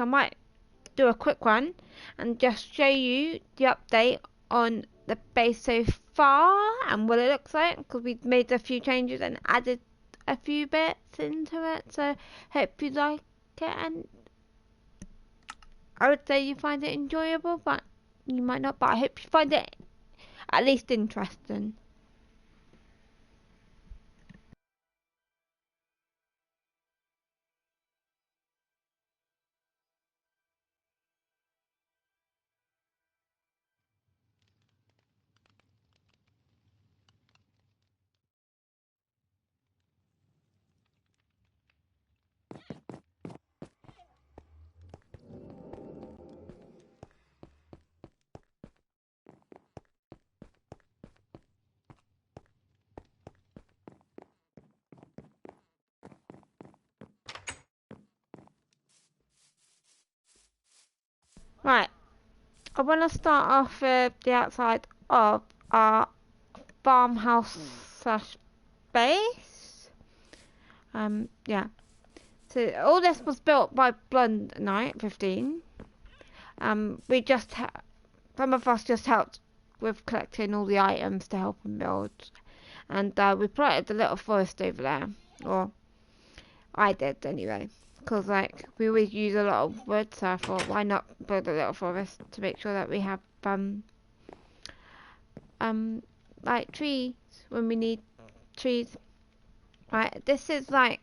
I might do a quick one and just show you the update on the base so far and what it looks like, because we've made a few changes and added a few bits into it. So hope you like it, and I would say you find it enjoyable, but you might not. But I hope you find it at least interesting. Right, I want to start off with the outside of our farmhouse slash base. Yeah. So all this was built by blondekinght15. We just some of us just helped with collecting all the items to help him build, and we planted a little forest over there, or I did anyway, because like we always use a lot of wood, so I thought why not build a little forest to make sure that we have like trees when we need trees. Right, this is like,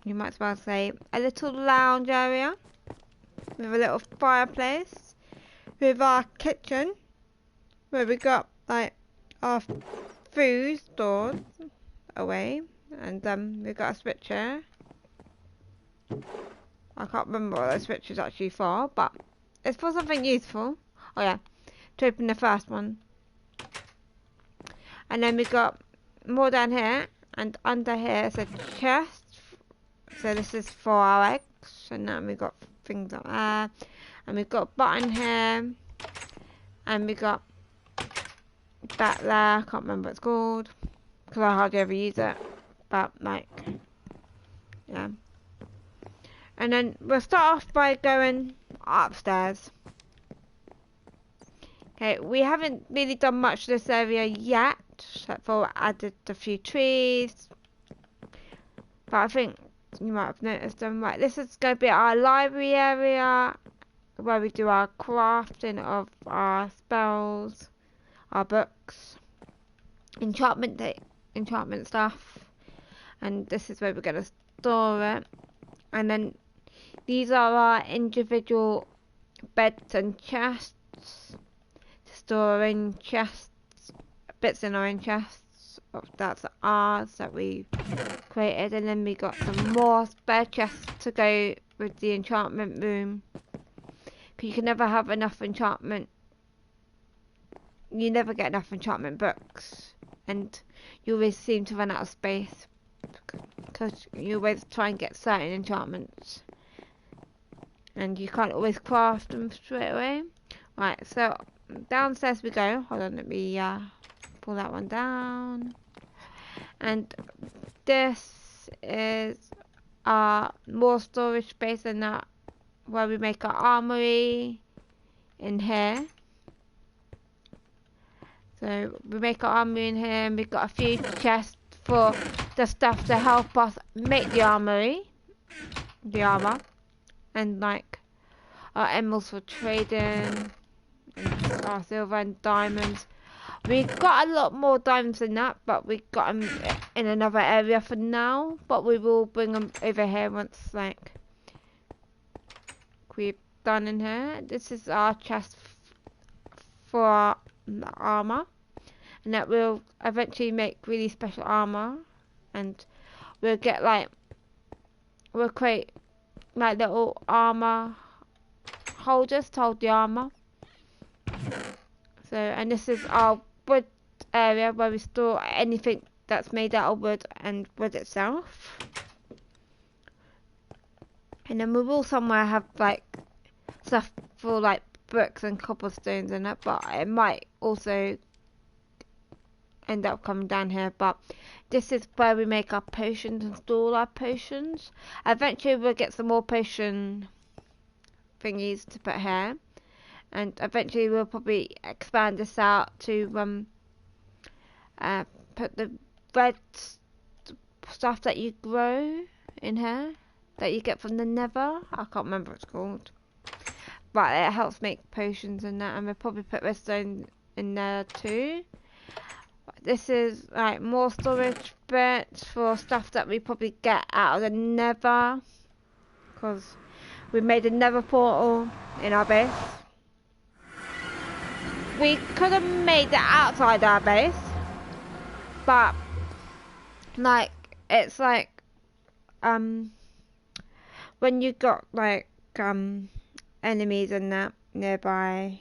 you might as well say, a little lounge area with a little fireplace, with our kitchen where we got like our food stored away, and we got a switch here. I can't remember what the switch is actually for, but it's for something useful. Oh yeah, to open the first one. And then we got more down here, and under here is a chest. So this is for our eggs, and then we got things like that, and we've got a button here, and we got that there. I can't remember what it's called because I hardly ever use it, but like, yeah. And then we'll start off by going upstairs. Okay, we haven't really done much to this area yet, except for added a few trees, but I think you might have noticed them. Right, this is going to be our library area where we do our crafting of our spells, our books, enchantment stuff, and this is where we're going to store it. And then these are our individual beds and chests to store in chests, bits in our in chests. That's ours that we created, and then we got some more spare chests to go with the enchantment room. Because you can never have enough enchantment. You never get enough enchantment books, and you always seem to run out of space because you always try and get certain enchantments, and you can't always craft them straight away. Right, so downstairs we go. Hold on, let me pull that one down. And this is our more storage space, and that where we make our armory in here. So we make our armory in here, and we've got a few chests for the stuff to help us make the armory, the armor, and like our emeralds for trading, and our silver and diamonds. We got a lot more diamonds than that, but we got them in another area for now. But we will bring them over here once like we've done in here. This is our chest for our armor, and that will eventually make really special armor, and we'll get like, we'll create like little armor holders to hold the armor. So, and this is our wood area where we store anything that's made out of wood and wood itself. And then we will somewhere have like stuff for like bricks and cobblestones in it, but it might also end up coming down here. But this is where we make our potions and store our potions. Eventually we'll get some more potion thingies to put here, and eventually we'll probably expand this out to put the red stuff that you grow in here that you get from the nether. I can't remember what it's called, but it helps make potions and that, and we'll probably put redstone in there too. This is like more storage bits for stuff that we probably get out of the nether, because we made a nether portal in our base. We could have made it outside our base, but like it's like when you got like enemies and that nearby,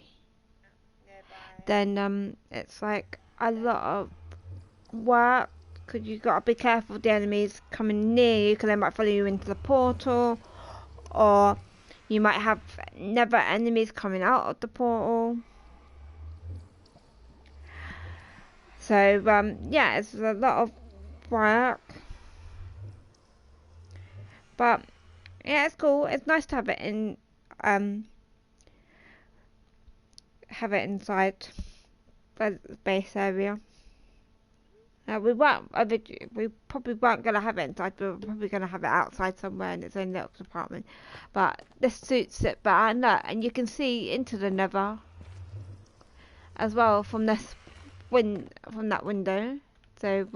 then it's like a lot of work, because you got to be careful of the enemies coming near you, because they might follow you into the portal, or you might have nether enemies coming out of the portal. So yeah, it's a lot of work, but yeah, it's cool. It's nice to have it in inside the base area. We probably weren't gonna have it inside. We were probably gonna have it outside somewhere in its own little compartment. But this suits it better, and you can see into the nether as well from this from that window. So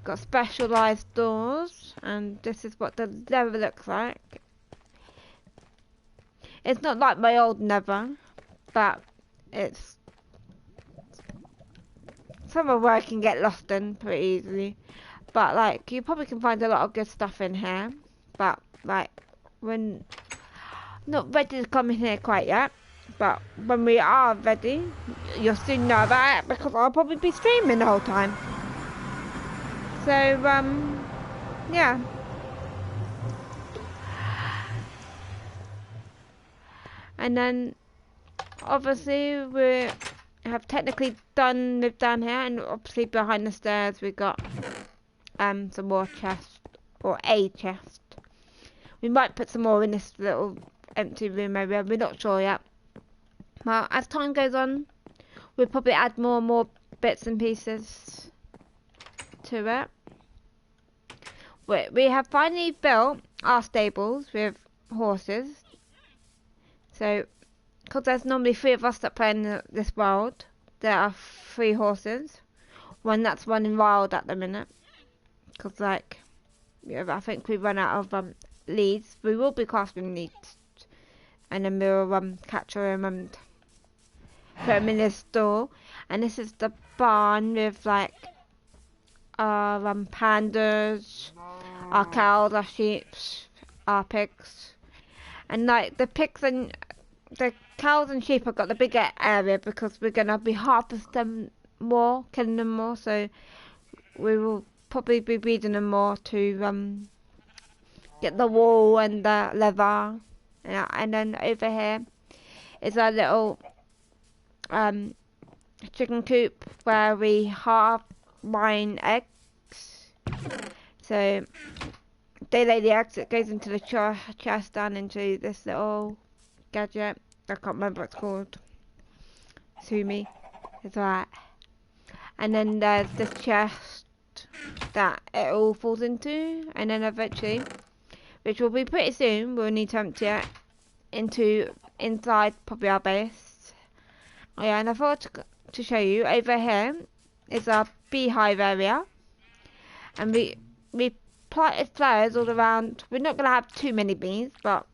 got specialized doors, and this is what the nether looks like. It's not like my old nether, but it's somewhere where I can get lost in pretty easily. But like, you probably can find a lot of good stuff in here, but like, when not ready to come in here quite yet, but when we are ready, you'll soon know about it, because I'll probably be streaming the whole time. So yeah. And then obviously we have technically done with down here, and obviously behind the stairs we got some more chests, or a chest. We might put some more in this little empty room area, we're not sure yet. Well, as time goes on, we'll probably add more and more bits and pieces to it. We have finally built our stables with horses. So, because there's normally 3 of us that play in this world, there are 3 horses. That's running wild at the minute, because like, yeah, I think we run out of leads. We will be crafting leads, and then we'll capture them and put them in this store. And this is the barn with like our pandas, our cows, our sheep, our pigs, and like the pigs and the cows and sheep have got the bigger area, because we're gonna be harvesting them more, killing them more. So we will probably be breeding them more to get the wool and the leather. And then over here is our little chicken coop where we half mine eggs. So they lay the eggs, it goes into the chest down into this little gadget. I can't remember what it's called. Sue me. It's alright. And then there's this chest that it all falls into, and then eventually, which will be pretty soon, we'll need to empty it inside probably our base. Oh yeah, and I thought to show you, over here is our beehive area, and we planted flowers all around. We're not gonna have too many bees, but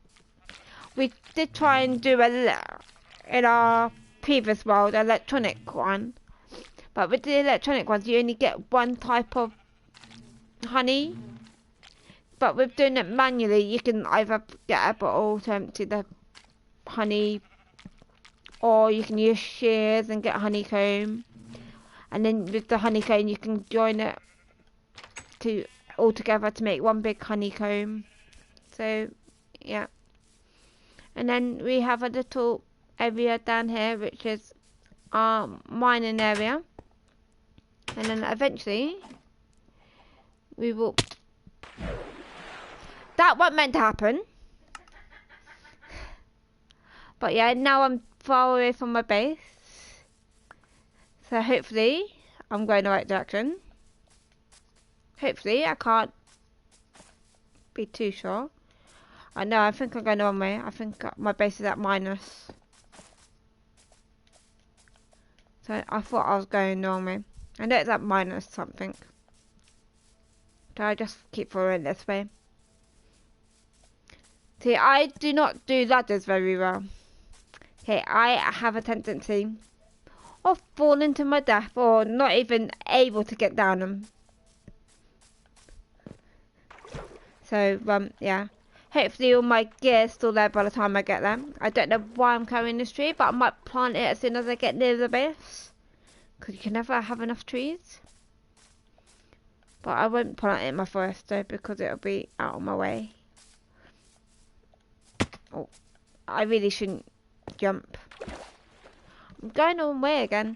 we did try and do in our previous world, electronic one. But with the electronic ones, you only get one type of honey. But with doing it manually, you can either get a bottle to empty the honey, or you can use shears and get a honeycomb. And then with the honeycomb, you can join it all together to make one big honeycomb. So, yeah. And then we have a little area down here, which is our mining area. And then eventually, we will... That wasn't meant to happen. But yeah, now I'm far away from my base. So hopefully I'm going the right direction. Hopefully, I can't be too sure. I know, I think I'm going the wrong way. I think my base is at minus. So I thought I was going the wrong way. I know it's at minus something. So I just keep following this way. See, I do not do ladders very well. Okay, I have a tendency of falling to my death or not even able to get down them. So, yeah. Hopefully all my gear's still there by the time I get there. I don't know why I'm carrying this tree, but I might plant it as soon as I get near the base. Because you can never have enough trees. But I won't plant it in my forest though, because it'll be out of my way. Oh, I really shouldn't jump. I'm going the wrong way again.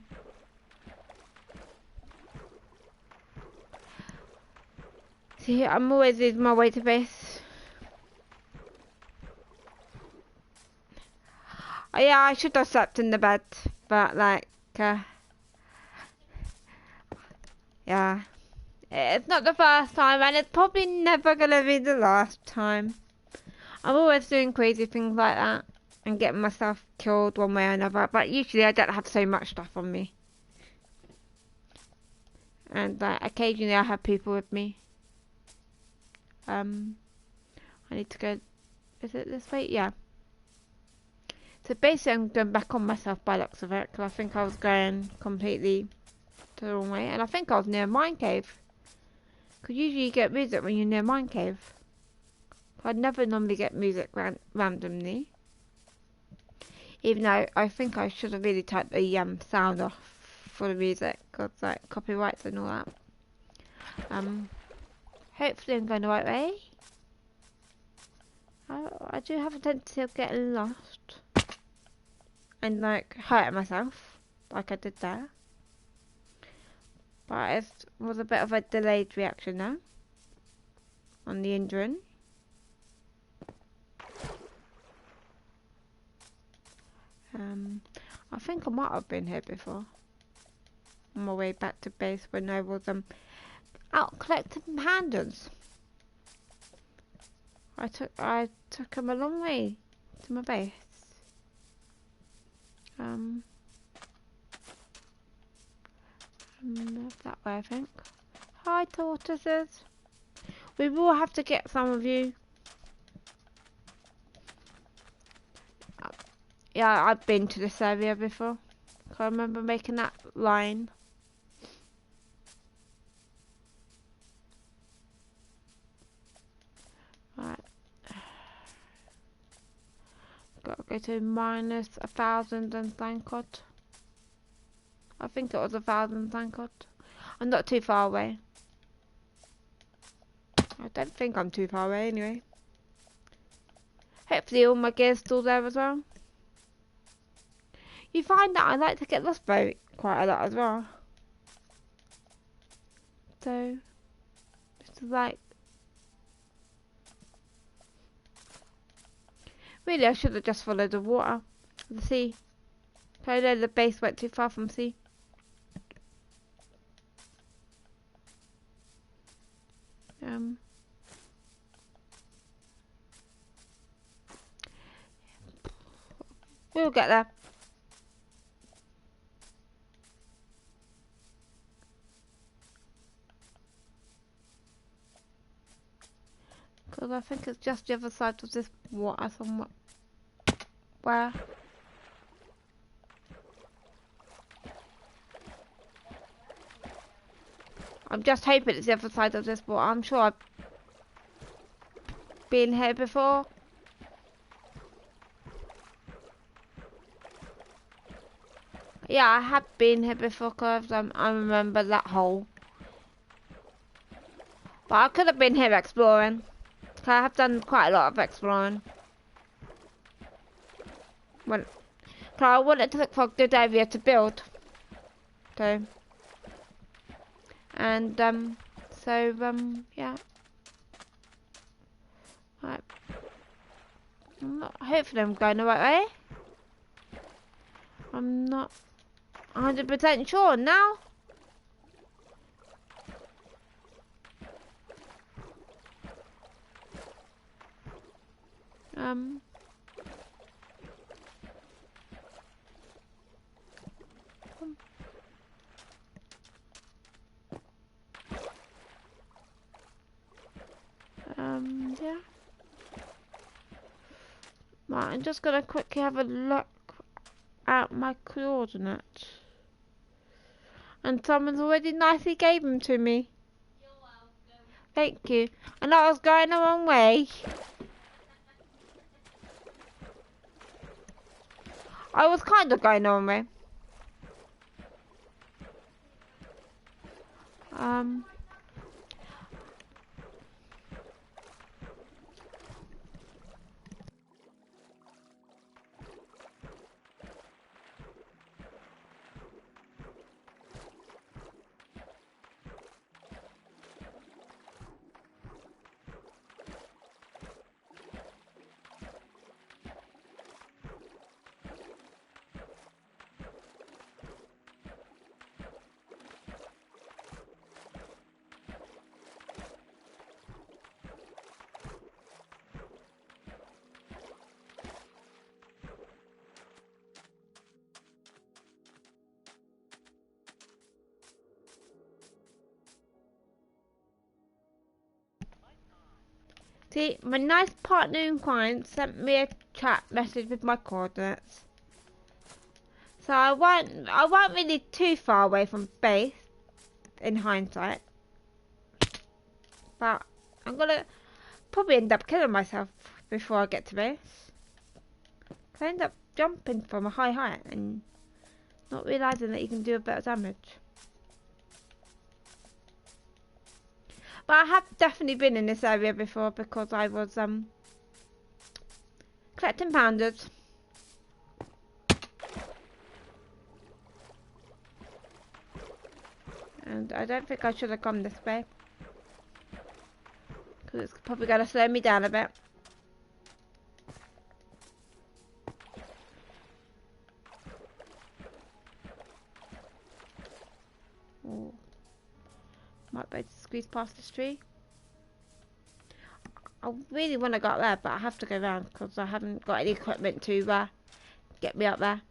See, I'm always losing my way to base. Oh, yeah, I should have slept in the bed, but like, yeah. It's not the first time, and it's probably never gonna be the last time. I'm always doing crazy things like that, and getting myself killed one way or another, but usually I don't have so much stuff on me. And like, occasionally I have people with me. I need to go, is it this way? Yeah. So basically I'm going back on myself by the looks of it, because I think I was going completely the wrong way, and I think I was near a mine cave. Because usually you get music when you're near a mine cave. I'd never normally get music randomly. Even though I think I should have really turned the sound off for the music, because like copyrights and all that. Hopefully I'm going the right way. I do have a tendency of getting lost. And like hurting myself, like I did there. But it was a bit of a delayed reaction now. On the injuring. I think I might have been here before. On my way back to base when I was out collecting handles. I took him a long way to my base. That way I think. Hi tortoises. We will have to get some of you. Yeah, I've been to this area before. I remember making that line. Right. Gotta go to minus 1,000 and thank God. I think it was 1,000, thank God. I'm not too far away. I don't think I'm too far away anyway. Hopefully all my gear's still there as well. You find that I like to get lost quite a lot as well. So, this is like... Really, I should have just followed the water. The sea. I know the base went too far from sea. We'll get there. Because I think it's just the other side of this water somewhere. Where? I'm just hoping it's the other side of this water. I'm sure I've been here before. Yeah, I have been here before because I remember that hole. But I could have been here exploring. I have done quite a lot of exploring. I wanted to look for a good area to build. So. And, yeah. Right. Hopefully I'm going the right way. I'm not 100% sure now. Yeah. Right, I'm just gonna quickly have a look at my coordinates. And someone's already nicely gave them to me. You're welcome. Thank you. And I was going the wrong way. I was kind of going the wrong way. See, my nice partner in crime sent me a chat message with my coordinates. So I weren't really too far away from base, in hindsight. But I'm gonna probably end up killing myself before I get to base. I end up jumping from a high height and not realising that you can do a bit of damage. But I have definitely been in this area before because I was collecting pounders. And I don't think I should have come this way. Because it's probably going to slow me down a bit. Ooh. Might be able to squeeze past this tree. I really want to go up there, but I have to go around because I haven't got any equipment to get me up there.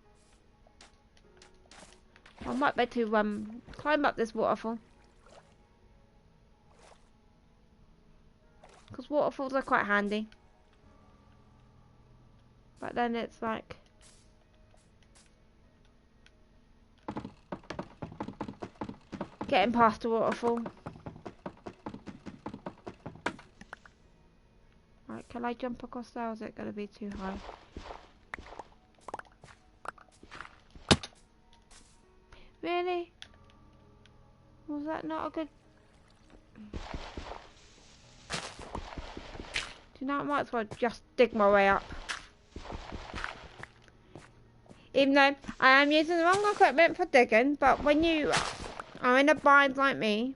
I might be able to climb up this waterfall. Because waterfalls are quite handy. But then it's like... getting past the waterfall. Right, can I jump across there or is it going to be too high? Really? Was that not a good... Do you know, I might as well just dig my way up. Even though I am using the wrong equipment for digging, but when you are in a bind like me,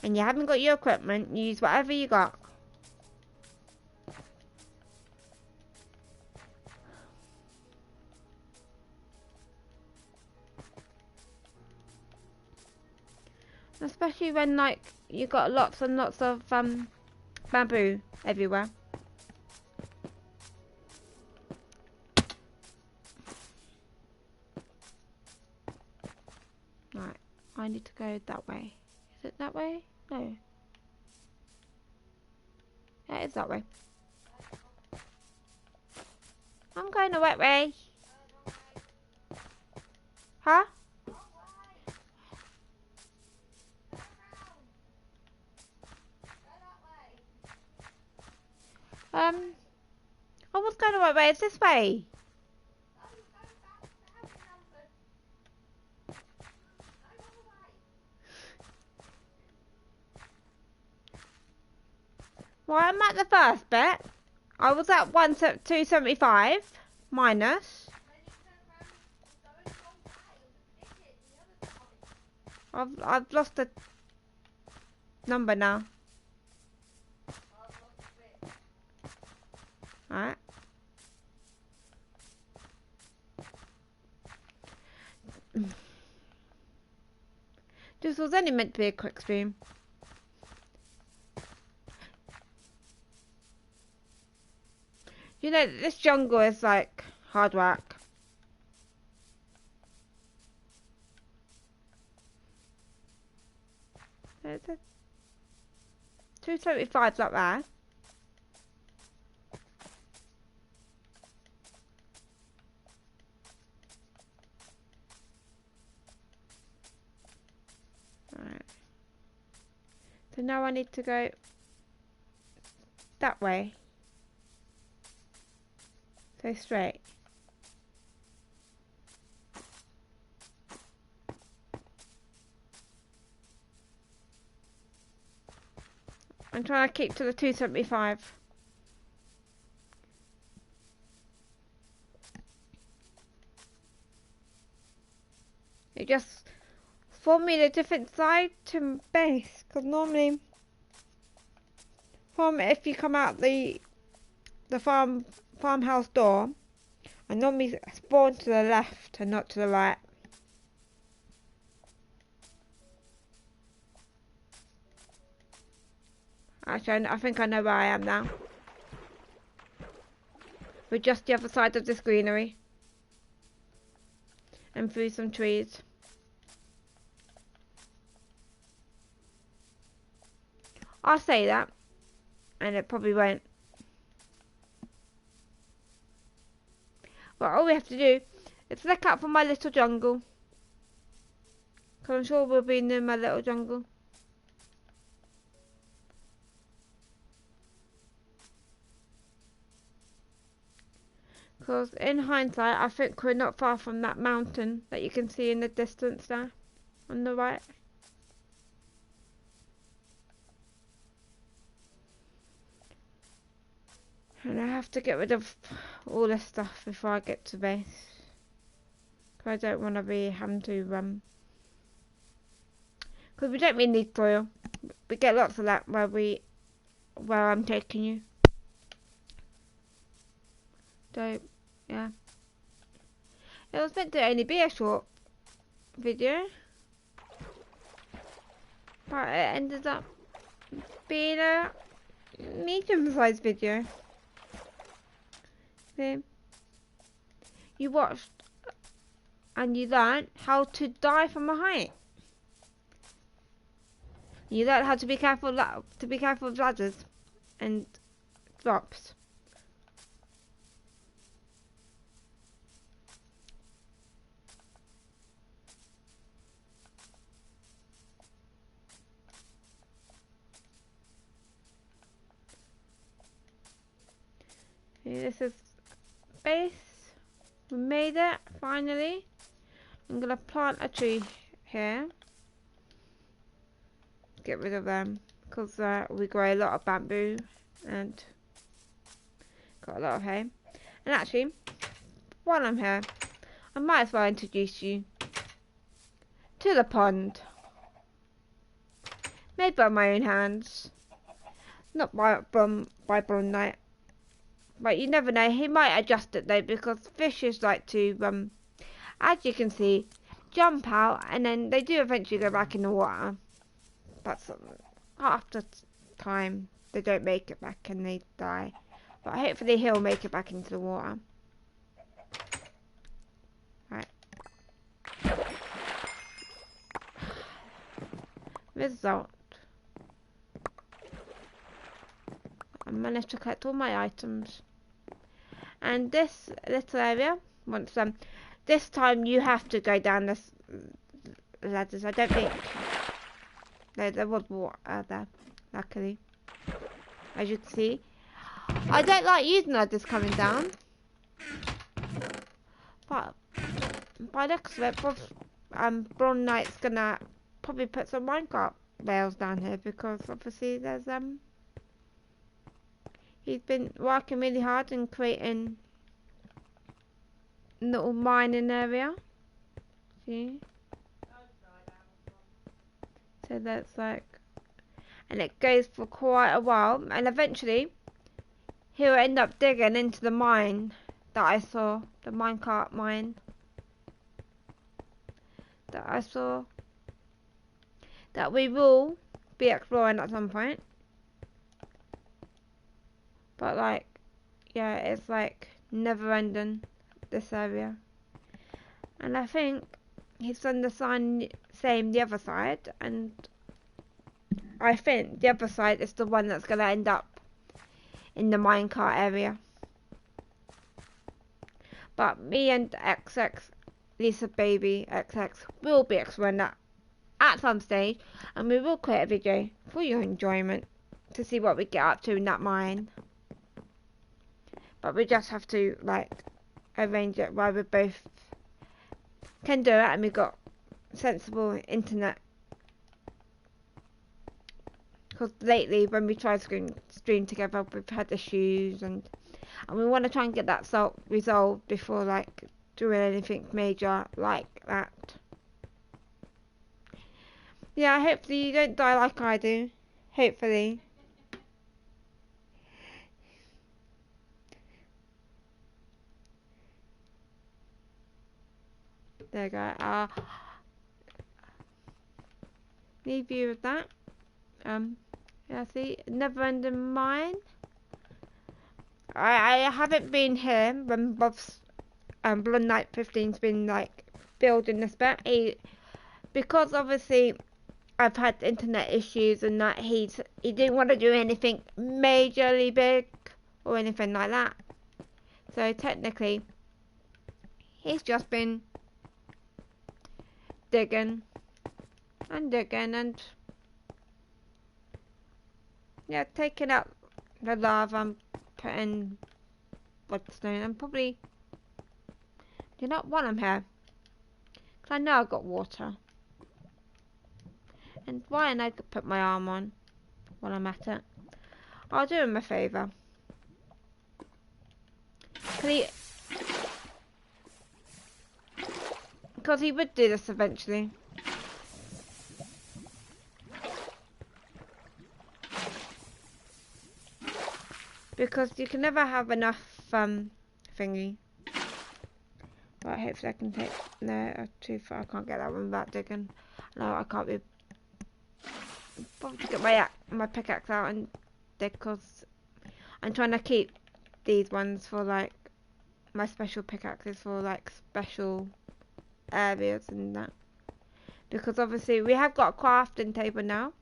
and you haven't got your equipment, you use whatever you got. Especially when, like, you got lots and lots of bamboo everywhere. Right, I need to go that way. Is it that way? No. Yeah, it's that way. I'm going the right way. Huh? I was going the right way. It's this way. Well, I'm at the first bit. I was at 275 minus. I've lost the number now. Alright. This was only meant to be a quick stream. You know, this jungle is like hard work. There's a 275 up there. Alright. So now I need to go that way. So straight. I'm trying to keep to the 275. It just formed me a different side to base, because normally if you come out the farmhouse door, I normally spawn to the left and not to the right. Actually, I think I know where I am now. We're just the other side of this greenery. And through some trees. I'll say that. And it probably won't. But all we have to do is look out for my little jungle. Because I'm sure we'll be near my little jungle. Because in hindsight, I think we're not far from that mountain that you can see in the distance there, on the right. And I have to get rid of all this stuff before I get to base. Because I don't want to be having to because we don't really need soil. We get lots of that where I'm taking you. So, yeah. It was meant to only be a short video. But it ended up being a medium-sized video. So, you watched and you learned how to die from a height. You learned how to be careful of ladders and drops. Okay, this is base. We made it finally. I'm gonna plant a tree here. Get rid of them because we grow a lot of bamboo and got a lot of hay. And actually, while I'm here, I might as well introduce you to the pond. Made by my own hands, not by blondekinght. But you never know, he might adjust it though, because fishes like to, as you can see, jump out and then they do eventually go back in the water. That's half the time they don't make it back and they die. But hopefully he'll make it back into the water. Right. Result. I managed to collect all my items. And this little area, once this time you have to go down this ladders. I don't think there was water there, luckily. As you can see, I don't like using ladders coming down, but by the looks of it, blondekinight's gonna probably put some minecart rails down here, because obviously there's he's been working really hard and creating a little mining area. See? So that's like, and it goes for quite a while, and eventually he'll end up digging into the mine that I saw, the minecart mine. that I saw that we will be exploring at some point. But like, yeah, it's like never ending, this area. And I think he's done the same the other side, and I think the other side is the one that's going to end up in the minecart area. But me and XX, Lisa Baby XX, will be exploring that at some stage, and we will create a video for your enjoyment to see what we get up to in that mine. But we just have to like arrange it where we both can do it, and we've got sensible internet. Because lately when we try to stream together, we've had issues, and we want to try and get that resolved before like doing anything major like that. Yeah, hopefully you don't die like I do. Hopefully. There you go. Leave you with that. Yeah, see, never ending mine. I haven't been here when Bob's blondekinght15's been like building this bit. Because obviously I've had internet issues and that he didn't want to do anything majorly big or anything like that. So technically he's just been digging and yeah, taking out the lava and putting redstone, and probably do not want them here because I know I've got water. And why don't I put my arm on while I'm at it? I'll do him a favour. Because he would do this eventually. Because you can never have enough thingy. Right, hopefully I can take... No, too far. I can't get that one without digging. No, I can't be... bothered to get my pickaxe out and dig, because I'm trying to keep these ones for like my special pickaxes for like special areas and that. Because obviously we have got a crafting table now.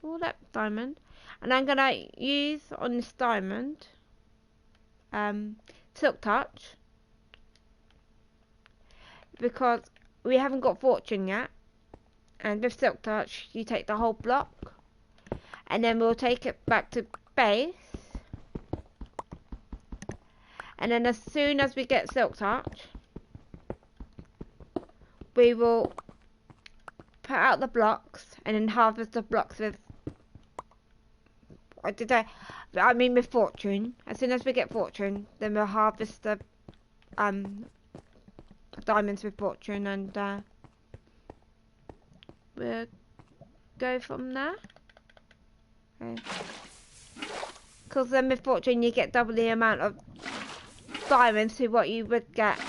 Oh, that diamond. And I'm gonna use on this diamond Silk Touch, because we haven't got fortune yet, and with Silk Touch you take the whole block, and then we'll take it back to base, and then as soon as we get Silk Touch we will put out the blocks and then harvest the blocks with with fortune. As soon as we get fortune, then we'll harvest the diamonds with fortune, and we'll go from there. Okay. Because then with fortune you get double the amount of diamonds to what you would get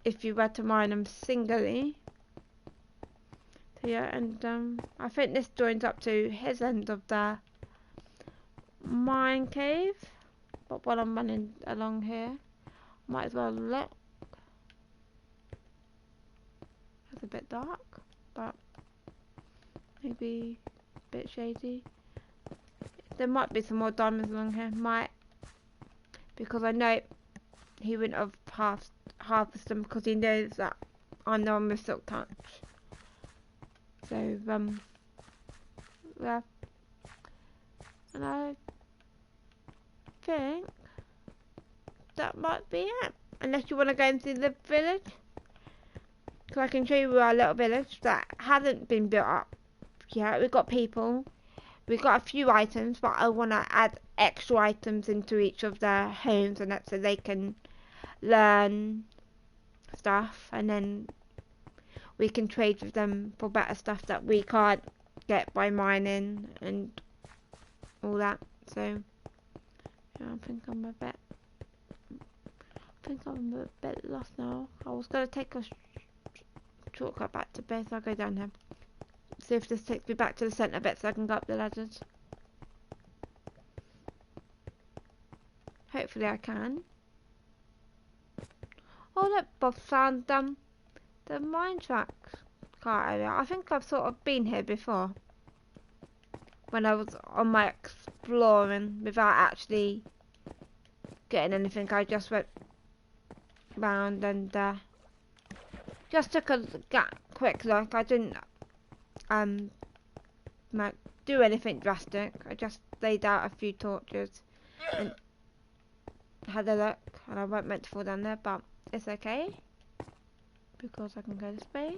if you were to mine them singly. So yeah, and I think this joins up to his end of the mine cave. But while I'm running along here, might as well look. It's a bit dark, but maybe a bit shady. There might be some more diamonds along here, because I know he wouldn't have harvested them, because he knows that I'm the one with Silk Touch. So yeah, and I think that might be it, unless you want to go into the village, because I can show you our little village that hasn't been built up yet. We've got people, we've got a few items, but I want to add extra items into each of their homes and that, so they can learn stuff, and then we can trade with them for better stuff that we can't get by mining and all that. So yeah, I think think I'm a bit lost now. I was going to take a shortcut back to base. I'll go down here. See if this takes me back to the centre bit so I can go up the ladders. Hopefully I can. Oh look, Bob found the mine tracks car area. I think I've sort of been here before. When I was on my exploring without actually getting anything. I just went round and just took a quick look. I didn't like do anything drastic. I just laid out a few torches and had a look, and I weren't meant to fall down there, but it's okay because I can go this way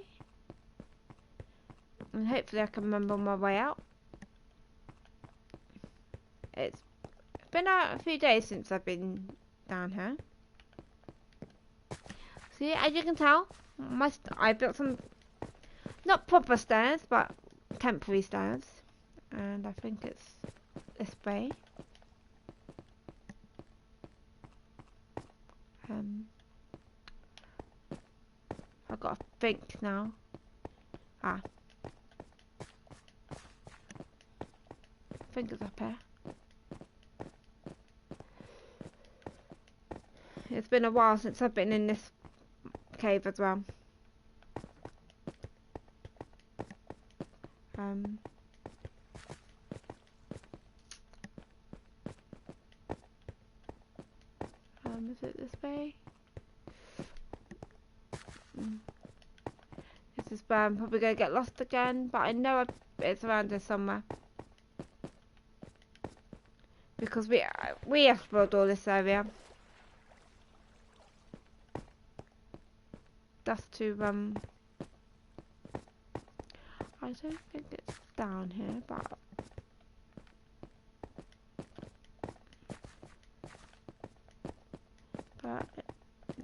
and hopefully I can remember my way out. It's been a few days since I've been down here. See, as you can tell, I built some not proper stairs but temporary stairs, and I think it's this way. I've got to think now. I think it's up here. It's been a while since I've been in this cave as well. Is it this way? This is where I'm probably going to get lost again, but I know it's around here somewhere. Because we explored all this area. Just to I don't think it's down here, but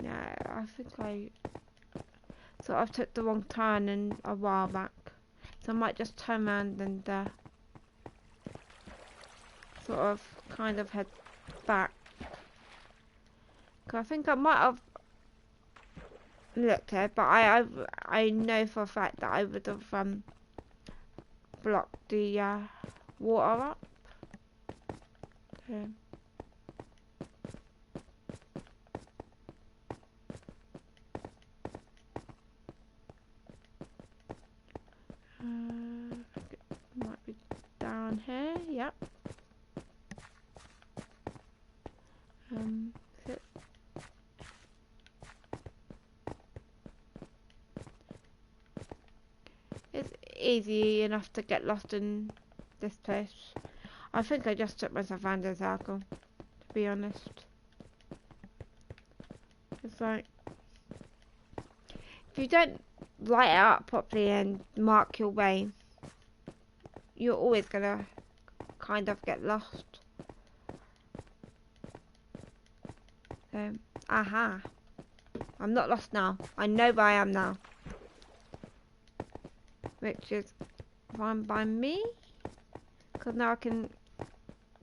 no, I think I sort of took the wrong turn in a while back, so I might just turn around and sort of kind of head back. Cause I think I might have looked here, but I know for a fact that I would have blocked the water up. Okay. It might be down here. Yep. It's easy enough to get lost in this place. I think I just took myself around in a circle, to be honest. It's like, if you don't write it up properly and mark your way, you're always gonna kind of get lost. So, aha. I'm not lost now. I know where I am now. Which is fine by me. Because now I can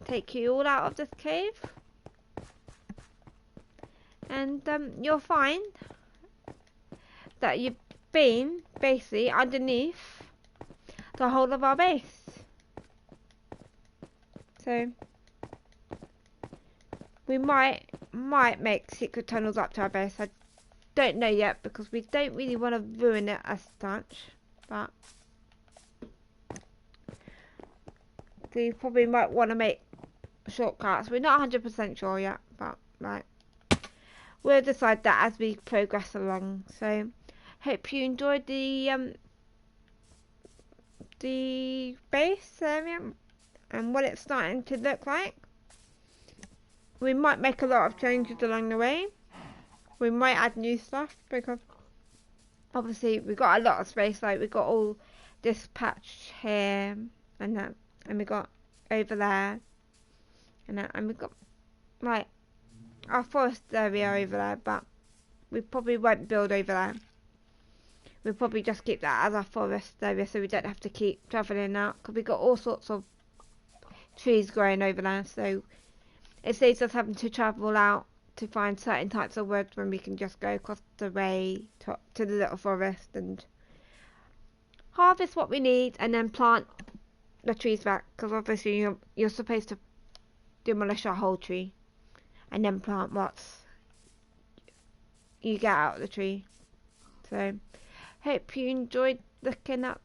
take you all out of this cave. And you'll find that you've been basically underneath the whole of our base. So we might make secret tunnels up to our base. I don't know yet because we don't really want to ruin it as such, but we probably might want to make shortcuts. We're not 100% sure yet, but like we'll decide that as we progress along. So hope you enjoyed the base area and what it's starting to look like. We might make a lot of changes along the way. We might add new stuff because obviously we've got a lot of space. Like we've got all this patch here and that, and we got over there and that, and we've got like our forest area over there, but we probably won't build over there. We'll probably just keep that as our forest area so we don't have to keep travelling out, because we've got all sorts of trees growing over there, so it saves us having to travel out to find certain types of woods when we can just go across the way to the little forest and harvest what we need and then plant the trees back, because obviously you're supposed to demolish a whole tree and then plant what you get out of the tree. So hope you enjoyed looking at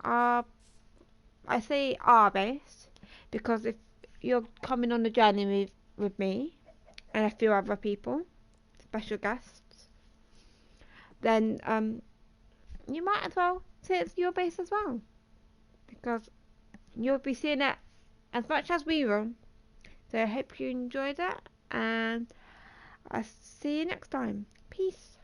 I say our base because if you're coming on the journey with me and a few other people, special guests, then you might as well say it's your base as well, because you'll be seeing it as much as we will. So I hope you enjoyed it, and I'll see you next time. Peace.